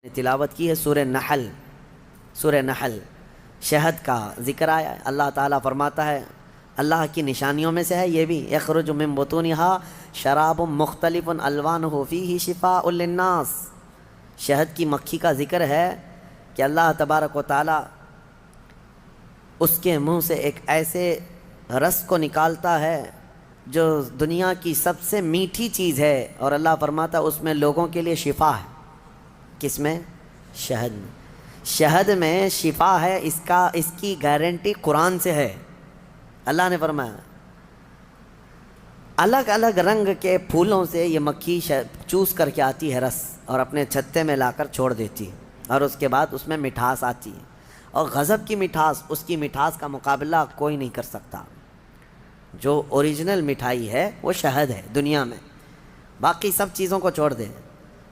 تلاوت کی ہے سورہ نحل. سورہ نحل شہد کا ذکر آیا ہے. اللہ تعالیٰ فرماتا ہے اللہ کی نشانیوں میں سے ہے یہ بھی، یخرج من بطونہا شراب مختلف الوانہ فیہ شفاء للناس. شہد کی مکھی کا ذکر ہے کہ اللہ تبارک و تعالیٰ اس کے منہ سے ایک ایسے رس کو نکالتا ہے جو دنیا کی سب سے میٹھی چیز ہے، اور اللہ فرماتا ہے اس میں لوگوں کے لیے شفا ہے. کس میں؟ شہد میں. شہد میں شفا ہے، اس کی گارنٹی قرآن سے ہے. اللہ نے فرمایا الگ الگ رنگ کے پھولوں سے یہ مکھی چوس کر کے آتی ہے رس، اور اپنے چھتے میں لا کر چھوڑ دیتی ہے، اور اس کے بعد اس میں مٹھاس آتی ہے، اور غضب کی مٹھاس، اس کی مٹھاس کا مقابلہ کوئی نہیں کر سکتا. جو اوریجنل مٹھائی ہے وہ شہد ہے دنیا میں. باقی سب چیزوں کو چھوڑ دیں،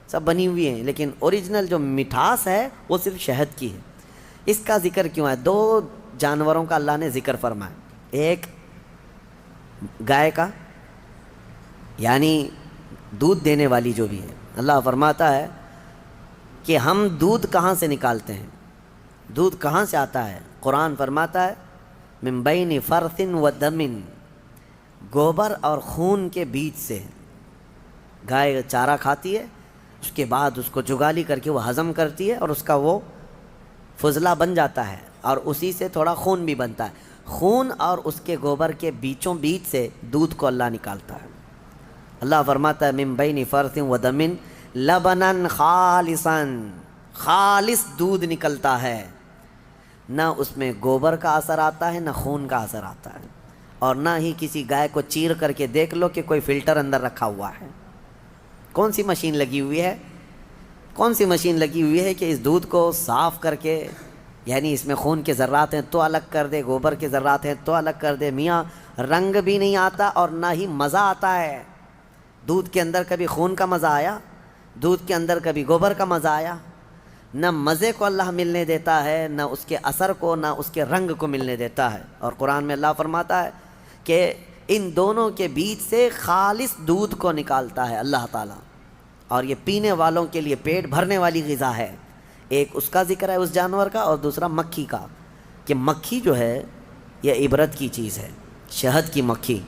سب بنی ہوئی ہیں، لیکن اوریجنل جو مٹھاس ہے وہ صرف شہد کی ہے. اس کا ذکر کیوں ہے؟ دو جانوروں کا اللہ نے ذکر فرمایا. ایک گائے کا، یعنی دودھ دینے والی جو بھی ہے. اللہ فرماتا ہے کہ ہم دودھ کہاں سے نکالتے ہیں، دودھ کہاں سے آتا ہے؟ قرآن فرماتا ہے من بین فرث و دم، گوبر اور خون کے بیچ سے. گائے چارہ کھاتی ہے، اس کے بعد اس کو جگالی کر کے وہ ہضم کرتی ہے، اور اس کا وہ فضلہ بن جاتا ہے، اور اسی سے تھوڑا خون بھی بنتا ہے. خون اور اس کے گوبر کے بیچوں بیچ سے دودھ کو اللہ نکالتا ہے. اللہ فرماتا ہے من بین فرث و دم لبنا خالصا، خالص دودھ نکلتا ہے، نہ اس میں گوبر کا اثر آتا ہے، نہ خون کا اثر آتا ہے، اور نہ ہی کسی گائے کو چیر کر کے دیکھ لو کہ کوئی فلٹر اندر رکھا ہوا ہے. کون سی مشین لگی ہوئی ہے؟ کون سی مشین لگی ہوئی ہے کہ اس دودھ کو صاف کر کے، یعنی اس میں خون کے ذرات ہیں تو الگ کر دے، گوبر کے ذرات ہیں تو الگ کر دے. میاں رنگ بھی نہیں آتا اور نہ ہی مزہ آتا ہے. دودھ کے اندر کبھی خون کا مزہ آیا؟ دودھ کے اندر کبھی گوبر کا مزہ آیا؟ نہ مزے کو اللہ ملنے دیتا ہے، نہ اس کے اثر کو، نہ اس کے رنگ کو ملنے دیتا ہے. اور قرآن میں اللہ فرماتا ہے کہ ان دونوں کے بیچ سے خالص دودھ کو نکالتا ہے اللہ تعالیٰ، اور یہ پینے والوں کے لیے پیٹ بھرنے والی غذا ہے. ایک اس کا ذکر ہے اس جانور کا، اور دوسرا مکھی کا، کہ مکھی جو ہے یہ عبرت کی چیز ہے. شہد کی مکھی،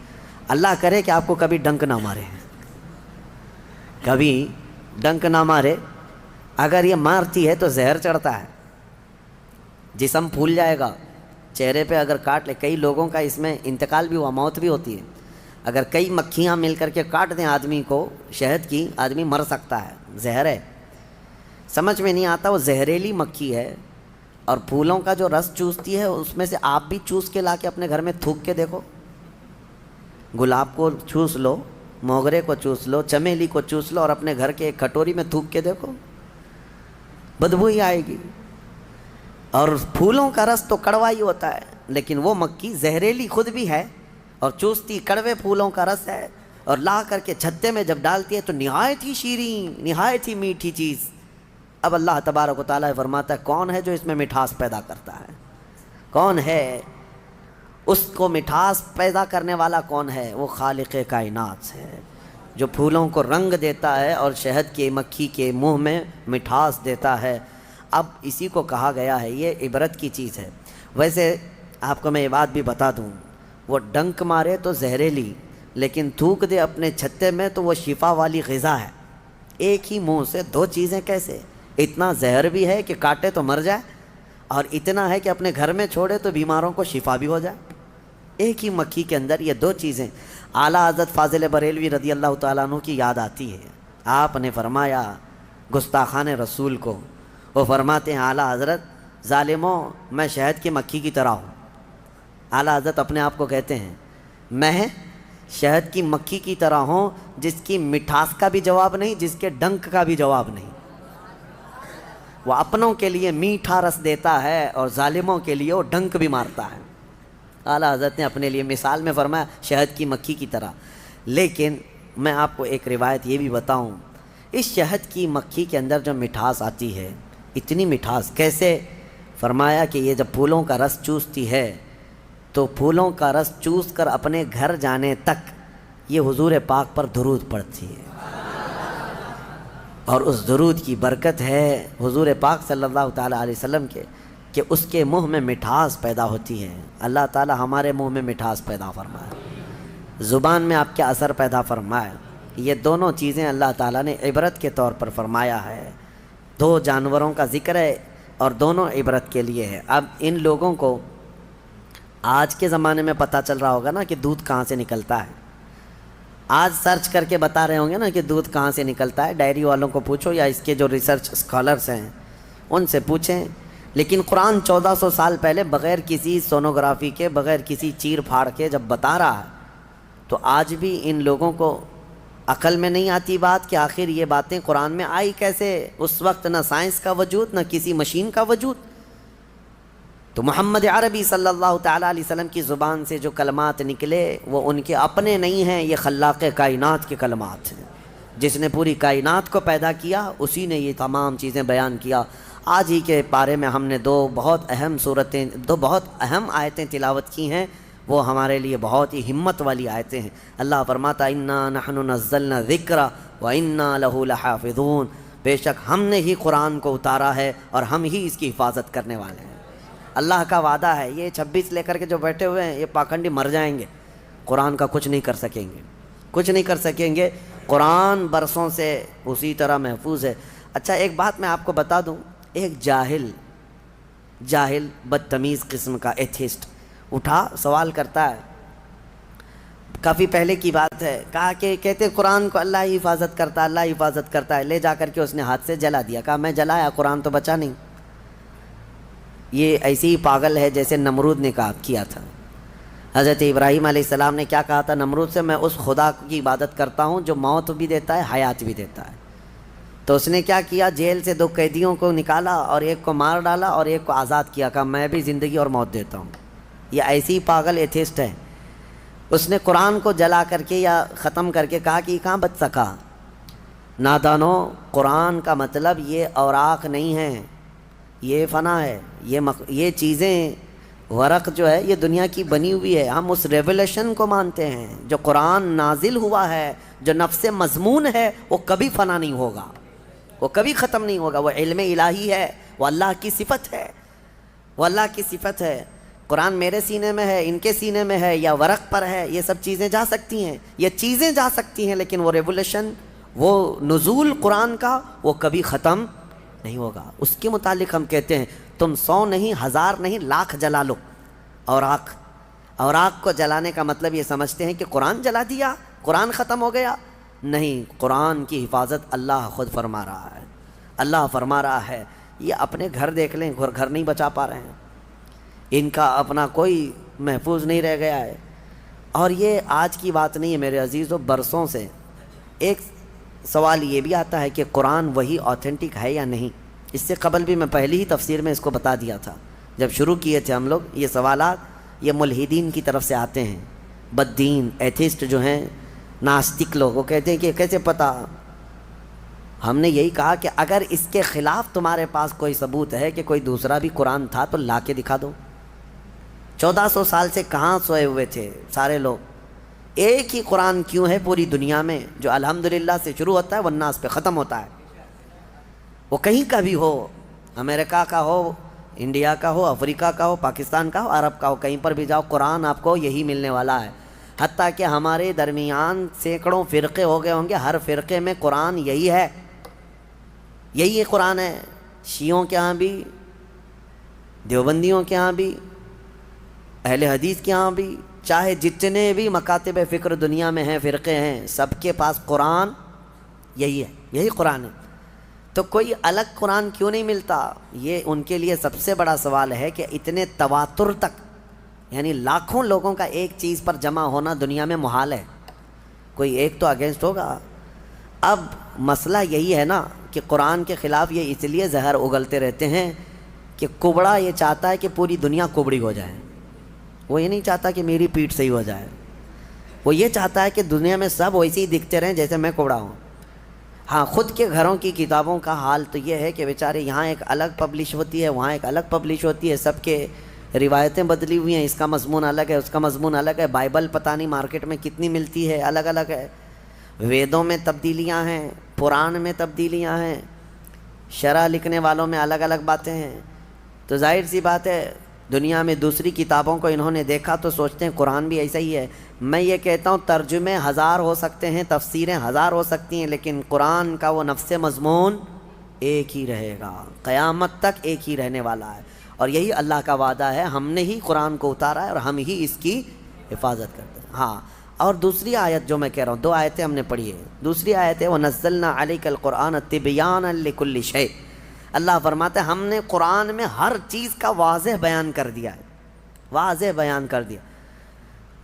اللہ کرے کہ آپ کو کبھی ڈنک نہ مارے، کبھی ڈنک نہ مارے. اگر یہ مارتی ہے تو زہر چڑھتا ہے، جسم پھول جائے گا. چہرے پہ اگر کاٹ لے، کئی لوگوں کا اس میں انتقال بھی ہوا، موت بھی ہوتی ہے. اگر کئی مکھیاں مل کر کے کاٹ دیں آدمی کو شہد کی، آدمی مر سکتا ہے. زہر ہے، سمجھ میں نہیں آتا. وہ زہریلی مکھی ہے، اور پھولوں کا جو رس چوستی ہے اس میں سے آپ بھی چوس کے لا کے اپنے گھر میں تھوک کے دیکھو. گلاب کو چوس لو، موگرے کو چوس لو، چمیلی کو چوس لو، اور اپنے گھر کے ایک کٹوری میں تھوک کے دیکھو، بدبو ہی آئے گی. اور پھولوں کا رس تو کڑوا ہی ہوتا ہے، لیکن وہ مکھی زہریلی خود بھی ہے اور چوستی کڑوے پھولوں کا رس ہے، اور لا کر کے چھتے میں جب ڈالتی ہے تو نہایت ہی شیریں، نہایت ہی میٹھی چیز. اب اللہ تبارک و تعالیٰ فرماتا ہے کون ہے جو اس میں مٹھاس پیدا کرتا ہے؟ کون ہے؟ اس کو مٹھاس پیدا کرنے والا کون ہے؟ وہ خالق کائنات ہے، جو پھولوں کو رنگ دیتا ہے اور شہد کی مکھی کے منہ میں مٹھاس دیتا ہے. اب اسی کو کہا گیا ہے یہ عبرت کی چیز ہے. ویسے آپ کو میں یہ بات بھی بتا دوں، وہ ڈنک مارے تو زہریلی، لیکن تھوک دے اپنے چھتے میں تو وہ شفا والی غذا ہے. ایک ہی منہ سے دو چیزیں کیسے؟ اتنا زہر بھی ہے کہ کاٹے تو مر جائے، اور اتنا ہے کہ اپنے گھر میں چھوڑے تو بیماروں کو شفا بھی ہو جائے. ایک ہی مکھی کے اندر یہ دو چیزیں. اعلیٰ حضرت فاضل بریلوی رضی اللہ تعالیٰ عنہ کی یاد آتی ہے. آپ نے فرمایا گستاخان رسول کو، وہ فرماتے ہیں اعلیٰ حضرت ظالموں میں شہد کی مکھی کی طرح ہوں. اعلیٰ حضرت اپنے آپ کو کہتے ہیں میں شہد کی مکھی کی طرح ہوں، جس کی مٹھاس کا بھی جواب نہیں، جس کے ڈنک کا بھی جواب نہیں. وہ اپنوں کے لیے میٹھا رس دیتا ہے اور ظالموں کے لیے وہ ڈنک بھی مارتا ہے. اعلیٰ حضرت نے اپنے لیے مثال میں فرمایا شہد کی مکھی کی طرح. لیکن میں آپ کو ایک روایت یہ بھی بتاؤں، اس شہد کی مکھی کے اندر جو مٹھاس آتی ہے، اتنی مٹھاس کیسے؟ فرمایا کہ یہ جب پھولوں کا رس چوستی ہے تو پھولوں کا رس چوس کر اپنے گھر جانے تک یہ حضور پاک پر درود پڑھتی ہے. اور اس درود کی برکت ہے حضور پاک صلی اللہ تعالیٰ علیہ وسلم کے کہ اس کے منہ میں مٹھاس پیدا ہوتی ہے۔ اللہ تعالیٰ ہمارے منہ میں مٹھاس پیدا فرمائے، زبان میں آپ کے اثر پیدا فرمائے۔ یہ دونوں چیزیں اللہ تعالیٰ نے عبرت کے طور پر فرمایا ہے۔ دو جانوروں کا ذکر ہے اور دونوں عبرت کے لیے ہے۔ اب ان لوگوں کو آج کے زمانے میں پتہ چل رہا ہوگا نا کہ دودھ کہاں سے نکلتا ہے، آج سرچ کر کے بتا رہے ہوں گے نا کہ دودھ کہاں سے نکلتا ہے، ڈائری والوں کو پوچھو یا اس کے جو ریسرچ اسکالرس ہیں ان سے پوچھیں۔ لیکن قرآن 1400 سال پہلے بغیر کسی سونوگرافی کے، بغیر کسی چیر پھاڑ کے جب بتا رہا ہے تو آج بھی ان لوگوں کو عقل میں نہیں آتی بات کہ آخر یہ باتیں قرآن میں آئی کیسے؟ اس وقت نہ سائنس کا وجود، نہ کسی مشین کا وجود۔ تو محمد عربی صلی اللہ تعالیٰ علیہ وسلم کی زبان سے جو کلمات نکلے وہ ان کے اپنے نہیں ہیں، یہ خلاق کائنات کے کلمات ہیں۔ جس نے پوری کائنات کو پیدا کیا اسی نے یہ تمام چیزیں بیان کیا۔ آج ہی کے پارے میں ہم نے دو بہت اہم آیتیں تلاوت کی ہیں، وہ ہمارے لیے بہت ہی ہمت والی آیتیں ہیں۔ اللہ فرماتا انا نحن نزلنا الذکر وانا لہ لحافظون، بے شک ہم نے ہی قرآن کو اتارا ہے اور ہم ہی اس کی حفاظت کرنے والے ہیں۔ اللہ کا وعدہ ہے، یہ 26 لے کر کے جو بیٹھے ہوئے ہیں یہ پاکھنڈی مر جائیں گے، قرآن کا کچھ نہیں کر سکیں گے، کچھ نہیں کر سکیں گے۔ قرآن برسوں سے اسی طرح محفوظ ہے۔ اچھا ایک بات میں آپ کو بتا دوں، ایک جاہل بدتمیز قسم کا ایتھیسٹ اٹھا سوال کرتا ہے، کافی پہلے کی بات ہے، کہا کہ کہتے قرآن کو اللہ ہی حفاظت کرتا ہے، اللہ حفاظت کرتا ہے، لے جا کر کے اس نے ہاتھ سے جلا دیا۔ کہا میں جلایا، قرآن تو بچا نہیں۔ یہ ایسی ہی پاگل ہے جیسے نمرود نے کیا تھا۔ حضرت ابراہیم علیہ السلام نے کیا کہا تھا نمرود سے؟ میں اس خدا کی عبادت کرتا ہوں جو موت بھی دیتا ہے، حیات بھی دیتا ہے۔ تو اس نے کیا کیا؟ جیل سے 2 قیدیوں کو نکالا اور ایک کو مار ڈالا اور ایک کو آزاد کیا، کہا میں بھی زندگی اور موت دیتا ہوں۔ یہ ایسی پاگل ایتھیسٹ ہے۔ اس نے قرآن کو جلا کر کے یا ختم کر کے کہا کہ یہ کہاں بچ سکا؟ نادانوں، قرآن کا مطلب یہ اوراق نہیں ہے، یہ فنا ہے، یہ چیزیں، ورق جو ہے یہ دنیا کی بنی ہوئی ہے۔ ہم اس ریولیشن کو مانتے ہیں جو قرآن نازل ہوا ہے، جو نفس مضمون ہے، وہ کبھی فنا نہیں ہوگا، وہ کبھی ختم نہیں ہوگا۔ وہ علم الہی ہے، وہ اللہ کی صفت ہے، وہ اللہ کی صفت ہے۔ قرآن میرے سینے میں ہے، ان کے سینے میں ہے، یا ورق پر ہے، یہ سب چیزیں جا سکتی ہیں، یہ چیزیں جا سکتی ہیں، لیکن وہ ریولیشن، وہ نزول قرآن کا، وہ کبھی ختم نہیں ہوگا۔ اس کے متعلق ہم کہتے ہیں تم 100 نہیں، 1000 نہیں، 1,00,000 جلا لو اوراق کو جلانے کا مطلب یہ سمجھتے ہیں کہ قرآن جلا دیا، قرآن ختم ہو گیا۔ نہیں، قرآن کی حفاظت اللہ خود فرما رہا ہے، اللہ فرما رہا ہے۔ یہ اپنے گھر دیکھ لیں، گھر نہیں بچا پا رہے ہیں، ان کا اپنا کوئی محفوظ نہیں رہ گیا ہے۔ اور یہ آج کی بات نہیں ہے میرے عزیزو، برسوں سے۔ ایک سوال یہ بھی آتا ہے کہ قرآن وہی آتھینٹک ہے یا نہیں؟ اس سے قبل بھی میں پہلی ہی تفسیر میں اس کو بتا دیا تھا جب شروع کیے تھے ہم لوگ۔ یہ سوالات یہ ملحدین کی طرف سے آتے ہیں، بددین ایتھیسٹ جو ہیں، ناستک لوگ، وہ کہتے ہیں کہ کیسے پتہ؟ ہم نے یہی کہا کہ اگر اس کے خلاف تمہارے پاس کوئی ثبوت ہے کہ کوئی دوسرا بھی قرآن تھا تو لا کے دکھا دو۔ 1400 سال سے کہاں سوئے ہوئے تھے سارے لوگ؟ ایک ہی قرآن کیوں ہے پوری دنیا میں جو الحمدللہ سے شروع ہوتا ہے والناس پہ ختم ہوتا ہے؟ وہ کہیں کا بھی ہو، امریکہ کا ہو، انڈیا کا ہو، افریقہ کا ہو، پاکستان کا ہو، عرب کا ہو، کہیں پر بھی جاؤ قرآن آپ کو یہی ملنے والا ہے۔ حتیٰ کہ ہمارے درمیان سینکڑوں فرقے ہو گئے ہوں گے، ہر فرقے میں قرآن یہی ہے، یہی قرآن ہے۔ شیعوں کے ہاں بھی، دیوبندیوں کے ہاں بھی، اہل حدیث کے ہاں بھی، چاہے جتنے بھی مکاتب فکر دنیا میں ہیں، فرقے ہیں، سب کے پاس قرآن یہی ہے، یہی قرآن ہے۔ تو کوئی الگ قرآن کیوں نہیں ملتا؟ یہ ان کے لیے سب سے بڑا سوال ہے کہ اتنے تواتر تک، یعنی لاکھوں لوگوں کا ایک چیز پر جمع ہونا دنیا میں محال ہے، کوئی ایک تو اگینسٹ ہوگا۔ اب مسئلہ یہی ہے نا کہ قرآن کے خلاف یہ اس لیے زہر اگلتے رہتے ہیں کہ کبڑا یہ چاہتا ہے کہ پوری دنیا کبڑی ہو جائے، وہ یہ نہیں چاہتا کہ میری پیٹھ صحیح ہو جائے، وہ یہ چاہتا ہے کہ دنیا میں سب ویسے ہی دکھتے رہیں جیسے میں کبڑا ہوں۔ ہاں، خود کے گھروں کی کتابوں کا حال تو یہ ہے کہ بیچارے یہاں ایک الگ پبلش ہوتی ہے، وہاں ایک الگ پبلش ہوتی ہے، سب کے روایتیں بدلی ہوئی ہیں، اس کا مضمون الگ ہے، اس کا مضمون الگ ہے۔ بائبل پتہ نہیں مارکیٹ میں کتنی ملتی ہے، الگ الگ ہے۔ ویدوں میں تبدیلیاں ہیں، قرآن میں تبدیلیاں ہیں، شرح لکھنے والوں میں الگ الگ باتیں ہیں، تو ظاہر سی بات ہے دنیا میں دوسری کتابوں کو انہوں نے دیکھا تو سوچتے ہیں قرآن بھی ایسا ہی ہے۔ میں یہ کہتا ہوں ترجمے ہزار ہو سکتے ہیں، تفسیریں ہزار ہو سکتی ہیں، لیکن قرآن کا وہ نفس مضمون ایک ہی رہے گا، قیامت تک ایک ہی رہنے والا ہے، اور یہی اللہ کا وعدہ ہے۔ ہم نے ہی قرآن کو اتارا ہے اور ہم ہی اس کی حفاظت کرتے ہیں۔ ہاں، اور دوسری آیت جو میں کہہ رہا ہوں، 2 آیتیں ہم نے پڑھی ہے۔ دوسری آیت ہے وَنَزَّلْنَا عَلَيْكَ الْقُرْآنَ تِبْيَانًا لِكُلِّ شَيْءٍ۔ اللہ فرماتے ہیں ہم نے قرآن میں ہر چیز کا واضح بیان کر دیا ہے، واضح بیان کر دیا۔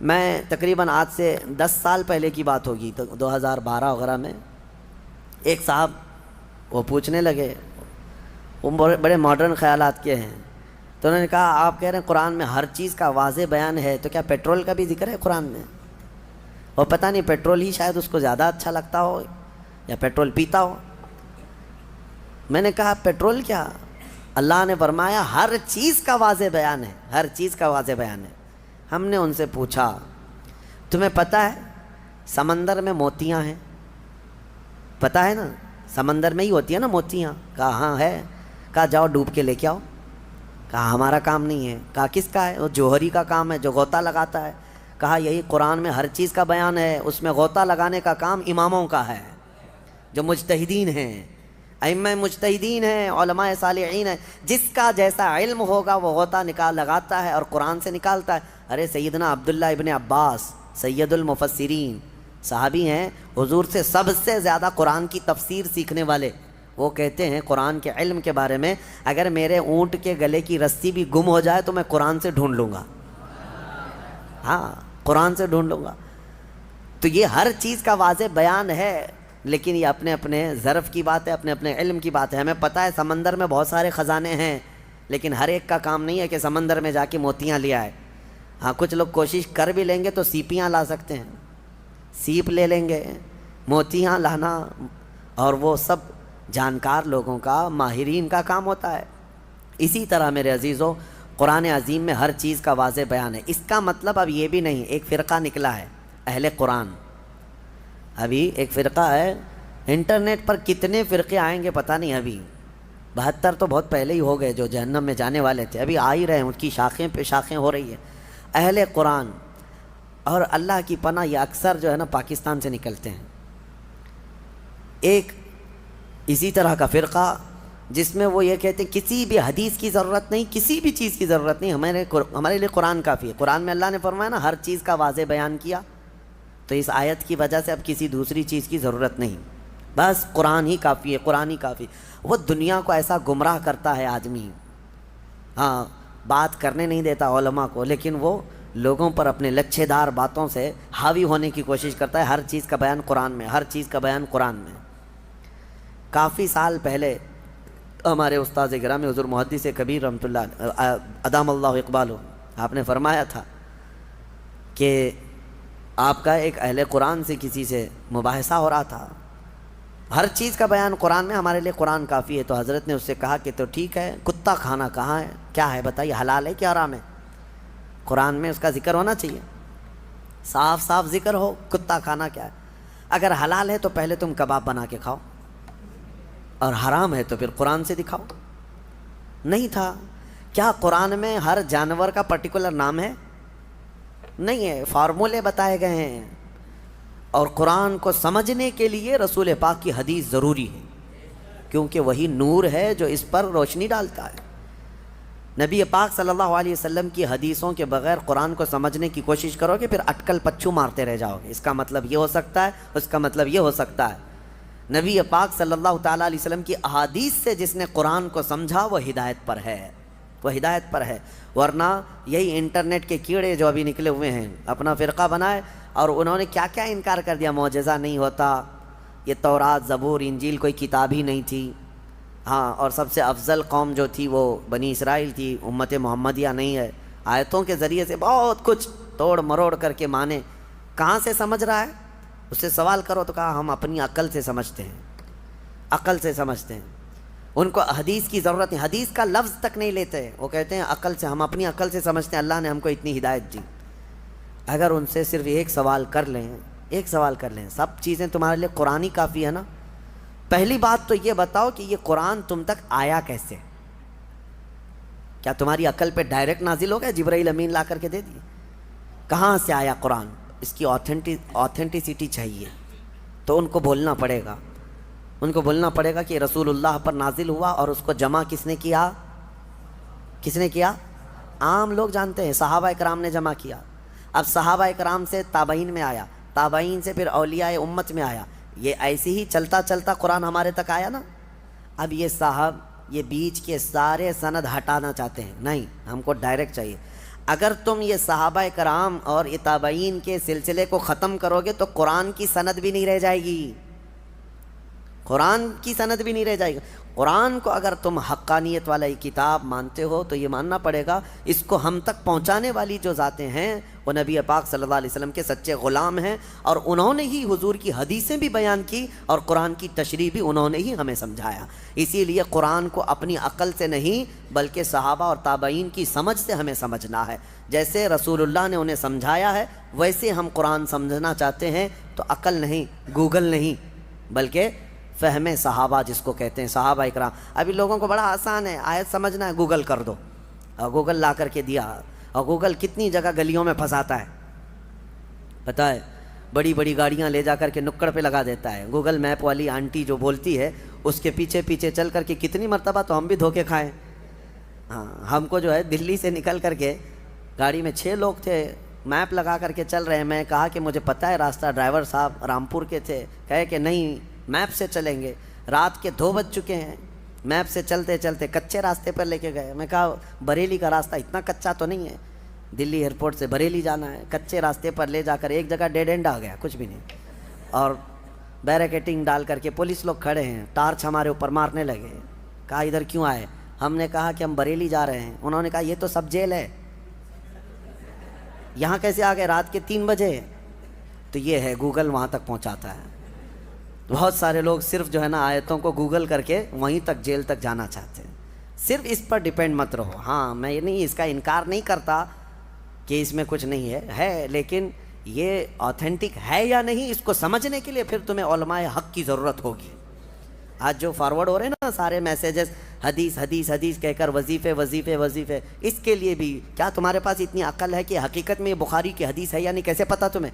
میں تقریباً آج سے 10 سال پہلے کی بات ہوگی، تو 2012 وغیرہ میں ایک صاحب وہ پوچھنے لگے، وہ بڑے ماڈرن خیالات کے ہیں، تو انہوں نے کہا آپ کہہ رہے ہیں قرآن میں ہر چیز کا واضح بیان ہے، تو کیا پیٹرول کا بھی ذکر ہے قرآن میں؟ اور پتہ نہیں پیٹرول ہی شاید اس کو زیادہ اچھا لگتا ہو یا پیٹرول پیتا ہو۔ میں نے کہا پیٹرول کیا، اللہ نے فرمایا ہر چیز کا واضح بیان ہے، ہر چیز کا واضح بیان ہے۔ ہم نے ان سے پوچھا تمہیں پتہ ہے سمندر میں موتیاں ہیں؟ پتہ ہے نا، سمندر میں ہی ہوتی ہے نا موتیاں؟ کہا ہاں ہے۔ کہا جاؤ ڈوب کے لے کے آؤ۔ کہا ہمارا کام نہیں ہے۔ کہا کس کا ہے؟ وہ جوہری کا کام ہے جو غوطہ لگاتا ہے۔ کہا یہی قرآن میں ہر چیز کا بیان ہے، اس میں غوطہ لگانے کا کام اماموں کا ہے جو مجتہدین ہیں، ائمہ مجتہدین ہیں، علماء صالحین ہیں، جس کا جیسا علم ہوگا وہ غوطہ لگاتا ہے اور قرآن سے نکالتا ہے۔ ارے سیدنا عبداللہ ابن عباس سید المفسرین صحابی ہیں، حضور سے سب سے زیادہ قرآن کی تفسیر سیکھنے والے، وہ کہتے ہیں قرآن کے علم کے بارے میں اگر میرے اونٹ کے گلے کی رسی بھی گم ہو جائے تو میں قرآن سے ڈھونڈ لوں گا، ہاں قرآن سے ڈھونڈ لوں گا۔ تو یہ ہر چیز کا واضح بیان ہے، لیکن یہ اپنے اپنے ظرف کی بات ہے، اپنے اپنے علم کی بات ہے۔ ہمیں پتہ ہے سمندر میں بہت سارے خزانے ہیں، لیکن ہر ایک کا کام نہیں ہے کہ سمندر میں جا کے موتیاں لے آئے۔ ہاں کچھ لوگ کوشش کر بھی لیں گے تو سیپیاں لا سکتے ہیں، سیپ لے لیں گے، موتیاں لانا اور وہ سب جانکار لوگوں کا، ماہرین کا کام ہوتا ہے۔ اسی طرح میرے عزیزو قرآن عظیم میں ہر چیز کا واضح بیان ہے۔ اس کا مطلب اب یہ بھی نہیں، ایک فرقہ نکلا ہے اہل قرآن، ابھی ایک فرقہ ہے، انٹرنیٹ پر کتنے فرقے آئیں گے پتہ نہیں، ابھی 72 تو بہت پہلے ہی ہو گئے جو جہنم میں جانے والے تھے، ابھی آ ہی رہے ہیں، ان کی شاخیں پہ شاخیں ہو رہی ہیں۔ اہل قرآن اور اللہ کی پناہ یہ اکثر جو ہے نا پاکستان سے نکلتے ہیں۔ ایک اسی طرح کا فرقہ جس میں وہ یہ کہتے ہیں کسی بھی حدیث کی ضرورت نہیں، کسی بھی چیز کی ضرورت نہیں، ہمارے لیے قرآن کافی ہے۔ قرآن میں اللہ نے فرمایا نا ہر چیز کا واضح بیان کیا، تو اس آیت کی وجہ سے اب کسی دوسری چیز کی ضرورت نہیں، بس قرآن ہی کافی ہے، قرآن ہی کافی۔ وہ دنیا کو ایسا گمراہ کرتا ہے آدمی، ہاں بات کرنے نہیں دیتا علماء کو، لیکن وہ لوگوں پر اپنے لچھے دار باتوں سے حاوی ہونے کی کوشش کرتا ہے۔ ہر چیز کا بیان قرآن میں، ہر چیز کا بیان قرآن میں۔ کافی سال پہلے ہمارے استاد گرامی حضور محدث کبیر رحمۃ اللہ ادام اللہ اقبالہ، آپ نے فرمایا تھا کہ آپ کا ایک اہل قرآن سے کسی سے مباحثہ ہو رہا تھا، ہر چیز کا بیان قرآن میں، ہمارے لیے قرآن کافی ہے۔ تو حضرت نے اس سے کہا کہ تو ٹھیک ہے، کتا کھانا کہاں ہے، کیا ہے بتائیے، حلال ہے کہ حرام ہے؟ قرآن میں اس کا ذکر ہونا چاہیے، صاف صاف ذکر ہو، کتا کھانا کیا ہے۔ اگر حلال ہے تو پہلے تم کباب بنا کے کھاؤ، اور حرام ہے تو پھر قرآن سے دکھاؤ۔ نہیں تھا۔ کیا قرآن میں ہر جانور کا پرٹیکولر نام ہے؟ نہیں ہے، فارمولے بتائے گئے ہیں، اور قرآن کو سمجھنے کے لیے رسول پاک کی حدیث ضروری ہے، کیونکہ وہی نور ہے جو اس پر روشنی ڈالتا ہے۔ نبی پاک صلی اللہ علیہ وسلم کی حدیثوں کے بغیر قرآن کو سمجھنے کی کوشش کرو گے پھر اٹکل پچھو مارتے رہ جاؤ گے۔ اس کا مطلب یہ ہو سکتا ہے، اس کا مطلب یہ ہو سکتا ہے۔ نبی پاک صلی اللہ تعالیٰ علیہ وسلم کی احادیث سے جس نے قرآن کو سمجھا وہ ہدایت پر ہے، وہ ہدایت پر ہے۔ ورنہ یہی انٹرنیٹ کے کیڑے جو ابھی نکلے ہوئے ہیں اپنا فرقہ بنائے، اور انہوں نے کیا کیا انکار کر دیا، معجزہ نہیں ہوتا، یہ تورات زبور انجیل کوئی کتاب ہی نہیں تھی، ہاں، اور سب سے افضل قوم جو تھی وہ بنی اسرائیل تھی، امت محمدیہ نہیں ہے۔ آیتوں کے ذریعے سے بہت کچھ توڑ مروڑ کر کے مانے۔ کہاں سے سمجھ رہا ہے؟ اس سے سوال کرو تو کہا ہم اپنی عقل سے سمجھتے ہیں، عقل سے سمجھتے ہیں، ان کو حدیث کی ضرورت نہیں، حدیث کا لفظ تک نہیں لیتے، وہ کہتے ہیں عقل سے، ہم اپنی عقل سے سمجھتے ہیں، اللہ نے ہم کو اتنی ہدایت دی۔ اگر ان سے صرف ایک سوال کر لیں، ایک سوال کر لیں، سب چیزیں تمہارے لیے قرآن ہی کافی ہے نا؟ پہلی بات تو یہ بتاؤ کہ یہ قرآن تم تک آیا کیسے؟ کیا تمہاری عقل پہ ڈائریکٹ نازل ہو گیا، جبرائیل امین لا کر کے دے دیے؟ کہاں سے آیا قرآن؟ اس کی آتھینٹسٹی چاہیے، تو ان کو بولنا پڑے گا، ان کو بولنا پڑے گا کہ رسول اللہ پر نازل ہوا، اور اس کو جمع کس نے کیا؟ کس نے کیا؟ عام لوگ جانتے ہیں، صحابہ اکرام نے جمع کیا۔ اب صحابہ اکرام سے تابعین میں آیا، تابعین سے پھر اولیاء امت میں آیا، یہ ایسے ہی چلتا چلتا قرآن ہمارے تک آیا نا۔ اب یہ صاحب یہ بیچ کے سارے سند ہٹانا چاہتے ہیں، نہیں، ہم کو ڈائریکٹ چاہیے۔ اگر تم یہ صحابہ کرام اور یہ تابعین کے سلسلے کو ختم کرو گے تو قرآن کی سند بھی نہیں رہ جائے گی، قرآن کی سند بھی نہیں رہ جائے گی۔ قرآن کو اگر تم حقانیت والا یہ کتاب مانتے ہو تو یہ ماننا پڑے گا اس کو ہم تک پہنچانے والی جو ذاتیں ہیں وہ نبی پاک صلی اللہ علیہ وسلم کے سچے غلام ہیں، اور انہوں نے ہی حضور کی حدیثیں بھی بیان کی اور قرآن کی تشریح بھی انہوں نے ہی ہمیں سمجھایا۔ اسی لیے قرآن کو اپنی عقل سے نہیں بلکہ صحابہ اور تابعین کی سمجھ سے ہمیں سمجھنا ہے۔ جیسے رسول اللہ نے انہیں سمجھایا ہے ویسے ہم قرآن سمجھنا چاہتے ہیں، تو عقل نہیں، گوگل نہیں، بلکہ فہم صحابہ جس کو کہتے ہیں، صحابہ اکرام۔ ابھی لوگوں کو بڑا آسان ہے، آیت سمجھنا ہے گوگل کر دو، اور گوگل لا کر کے دیا، اور گوگل کتنی جگہ گلیوں میں پھنساتا ہے پتہ ہے، بڑی بڑی گاڑیاں لے جا کر کے نکڑ پہ لگا دیتا ہے۔ گوگل میپ والی آنٹی جو بولتی ہے اس کے پیچھے پیچھے چل کر کے کتنی مرتبہ تو ہم بھی دھوکے کھائیں۔ ہاں، ہم کو جو ہے دلی سے نکل کر کے گاڑی میں 6 لوگ تھے، میپ لگا کر کے چل رہے ہیں، میں کہا کہ مجھے پتہ ہے راستہ، ڈرائیور صاحب رامپور کے تھے، کہے کہ نہیں میپ سے چلیں گے، رات کے 2 بج چکے ہیں، میپ سے چلتے چلتے کچے راستے پر لے کے گئے۔ میں کہا بریلی کا راستہ اتنا کچا تو نہیں ہے، دلی ایئرپورٹ سے بریلی جانا ہے، کچے راستے پر لے جا کر ایک جگہ ڈیڈ اینڈ آ گیا، کچھ بھی نہیں، اور بیریکیٹنگ ڈال کر کے پولیس لوگ کھڑے ہیں، ٹارچ ہمارے اوپر مارنے لگے۔ کہا ادھر کیوں آئے؟ ہم نے کہا کہ ہم بریلی جا رہے ہیں۔ انہوں نے کہا یہ تو سب جیل ہے، یہاں کیسے آ گئے رات کے 3 بجے؟ تو یہ ہے گوگل وہاں تک پہنچاتا ہے۔ بہت سارے لوگ صرف جو ہے نا آیتوں کو گوگل کر کے وہیں تک جیل تک جانا چاہتے ہیں۔ صرف اس پر ڈیپینڈ مت رہو۔ ہاں، میں یہ نہیں اس کا انکار نہیں کرتا کہ اس میں کچھ نہیں ہے، لیکن یہ آتھینٹک ہے یا نہیں اس کو سمجھنے کے لیے پھر تمہیں علماء حق کی ضرورت ہوگی۔ آج جو فارورڈ ہو رہے ہیں نا سارے میسیجز، حدیث حدیث حدیث کہہ کر وظیفے وظیفے وظیفے، اس کے لیے بھی کیا تمہارے پاس اتنی عقل ہے کہ حقیقت میں یہ بخاری کی حدیث ہے یا نہیں؟ کیسے پتہ تمہیں؟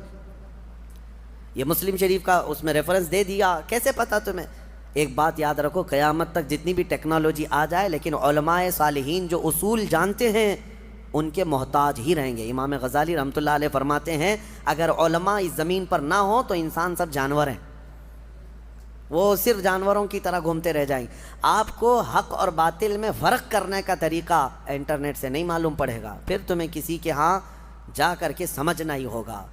یہ مسلم شریف کا اس میں ریفرنس دے دیا، کیسے پتہ تمہیں؟ ایک بات یاد رکھو، قیامت تک جتنی بھی ٹیکنالوجی آ جائے لیکن علماء صالحین جو اصول جانتے ہیں ان کے محتاج ہی رہیں گے۔ امام غزالی رحمۃ اللہ علیہ فرماتے ہیں اگر علماء اس زمین پر نہ ہوں تو انسان سب جانور ہیں، وہ صرف جانوروں کی طرح گھومتے رہ جائیں گے۔ آپ کو حق اور باطل میں فرق کرنے کا طریقہ انٹرنیٹ سے نہیں معلوم پڑے گا، پھر تمہیں کسی کے ہاں جا کر کے سمجھنا ہی ہوگا۔